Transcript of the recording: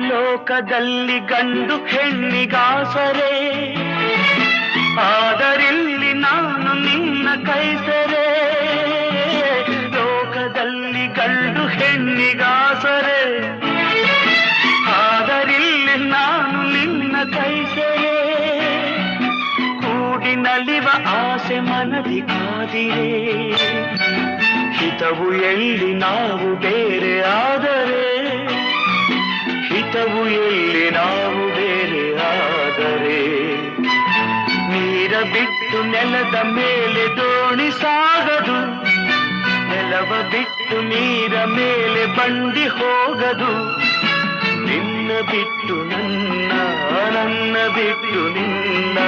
ಲೋಕದಲ್ಲಿ ಗಂಡು ಹೆಣ್ಣಿಗಾಸರೆ, ಆದರಿಲ್ಲಿ ನಾನು ನಿನ್ನ ಕೈಸರೆ. ಲೋಕದಲ್ಲಿ ಗಂಡು ಹೆಣ್ಣಿಗಾಸರೆ, ಆದರಿಲ್ಲಿ ನಾನು ನಿನ್ನ ಕೈಸರೆ. ಕೂಡಿ ನಲಿವ ಆಸೆ ಮನದಿ ಕಾದಿರೆ, ಹಿತವು ಎಲ್ಲಿ ನಾವು ಬೇರೆ ಆದರೆ, ಹಿತವು ಎಲ್ಲಿ ನಾವು ಬೇರೆ ಆದರೆ. ನೀರ ಬಿಟ್ಟು ನೆಲದ ಮೇಲೆ ದೋಣಿ ಸಾಗದು, ನೆಲವ ಬಿಟ್ಟು ನೀರ ಮೇಲೆ ಬಂಡಿ ಹೋಗದು. ನಿನ್ನ ಬಿಟ್ಟು ನನ್ನ, ನನ್ನ ಬಿಟ್ಟು ನಿನ್ನ